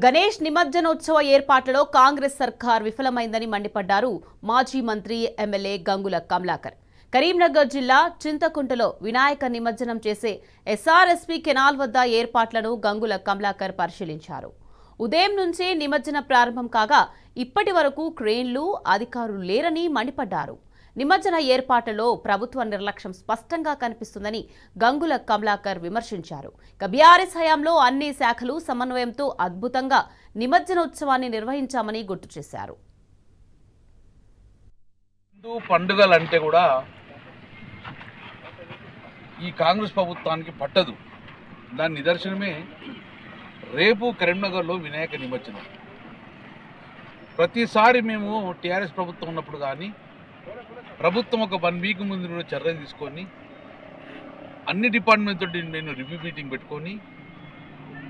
గణేష్ నిమజ్జనోత్సవ ఏర్పాట్లలో కాంగ్రెస్ సర్కార్ విఫలమైందని మండిపడ్డారు మాజీ మంత్రి ఎమ్మెల్యే గంగుల కమలాకర్. కరీంనగర్ జిల్లా చింతకుంటలో వినాయక నిమజ్జనం చేసే ఎస్ఆర్ఎస్పీ కెనాల్ వద్ద ఏర్పాట్లను గంగుల కమలాకర్ పరిశీలించారు. ఉదయం నుంచే నిమజ్జనం ప్రారంభం కాగా ఇప్పటి వరకు క్రేన్లు అధికారులు లేరని మండిపడ్డారు. నిమజ్జన ఏర్పాట్లలో ప్రభుత్వ నిర్లక్ష్యం స్పష్టంగా కనిపిస్తుందని గంగుల కమలాకర్ విమర్శించారు. బీఆర్ఎస్ హయాంలో అన్ని శాఖలు సమన్వయంతో అద్భుతంగా నిమజ్జనోత్సవాన్ని నిర్వహించామని గుర్తు చేశారు. హిందూ పండుగలంటే కూడా ఈ కాంగ్రెస్ ప్రభుత్వానికి పట్టదు. దాని నిదర్శనమే రేపు కరీంనగర్లో వినాయక నిమజ్జనం. ప్రతిసారి మేము టీఆర్ఎస్ ప్రభుత్వం ఉన్నప్పుడు కానీ ప్రభుత్వం ఒక 1 వీక్ ముందు చర్య తీసుకొని అన్ని డిపార్ట్మెంట్ తోటి నేను రివ్యూ మీటింగ్ పెట్టుకొని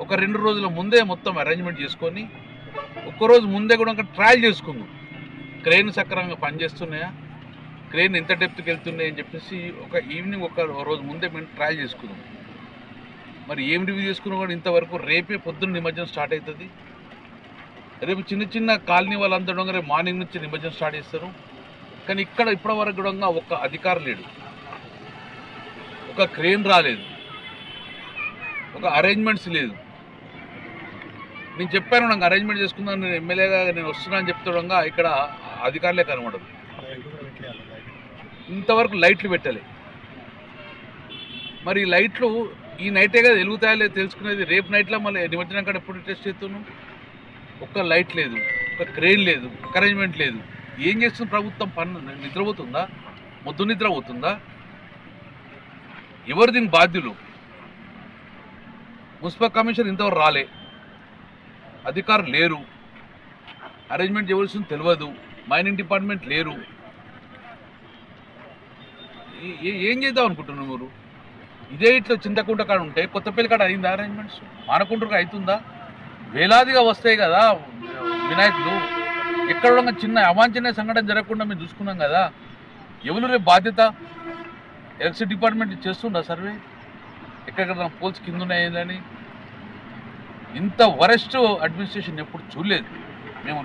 ఒక 2 రోజుల ముందే మొత్తం అరేంజ్మెంట్ చేసుకొని ఒక్కరోజు ముందే కూడా ఒక ట్రయల్ చేసుకుందాం. క్రెయిన్ సక్రమంగా పనిచేస్తున్నాయా, క్రెయిన్ ఎంత డెప్త్కి వెళ్తున్నాయి అని చెప్పేసి ఒక ఈవినింగ్ ఒక రోజు ముందే మేము ట్రయల్ చేసుకుందాం. మరి ఏం రివ్యూ చేసుకున్నా కూడా ఇంతవరకు రేపే పొద్దున్న నిమజ్జనం స్టార్ట్ అవుతుంది. రేపు చిన్న చిన్న కాలనీ వాళ్ళందరూ రేపు మార్నింగ్ నుంచి నిమజ్జనం స్టార్ట్ చేస్తారు. కానీ ఇక్కడ ఇప్పటి వరకు కూడా ఒక అధికారం లేడు, ఒక క్రేన్ రాలేదు, ఒక అరేంజ్మెంట్స్ లేదు. నేను చెప్పాను నాకు అరేంజ్మెంట్ చేసుకుందాను, నేను ఎమ్మెల్యేగా నేను వస్తున్నా అని చెప్తాడంగా ఇక్కడ అధికారులే కనబడదు. ఇంతవరకు లైట్లు పెట్టలే. మరి లైట్లు ఈ నైటే కదా వెలుగుతాయో లేదు తెలుసుకునేది. రేపు నైట్లో మళ్ళీ నిమజ్జనం కాడ ఎప్పుడు టెస్ట్ చేస్తున్నాం. ఒక్క లైట్ లేదు, ఒక క్రేన్ లేదు, ఒక అరేంజ్మెంట్ లేదు. ఏం చేస్తుంది ప్రభుత్వం? పన్ను నిద్రపోతుందా? మొద్దు నిద్రపోతుందా? ఎవరు దీనికి బాధ్యులు? మున్సిపల్ కమిషన్ ఇంతవరకు రాలే, అధికారులు లేరు, అరేంజ్మెంట్ చేయవలసింది తెలియదు, మైనింగ్ డిపార్ట్మెంట్ లేరు. ఏం చేద్దాం అనుకుంటున్నారు మీరు? ఇదే ఇట్లా చింతకుంట కాడ ఉంటే కొత్తపల్లి కాడ అయిందా అరేంజ్మెంట్స్? మానకుంటూరుగా అవుతుందా? వేలాదిగా వస్తాయి కదా వినాయకులు. ఎక్కడ చిన్న అవాంఛనీయ సంఘటన జరగకుండా మేము చూసుకున్నాం కదా. ఎవరు రేపు బాధ్యత? ఎలక్ట్రిసిటీ డిపార్ట్మెంట్ చేస్తుందా సర్వే? ఎక్కడెక్కడ పోల్స్ కింద ఉన్నాయని? ఇంత వరెస్ట్ అడ్మినిస్ట్రేషన్ ఎప్పుడు చూడలేదు మేము.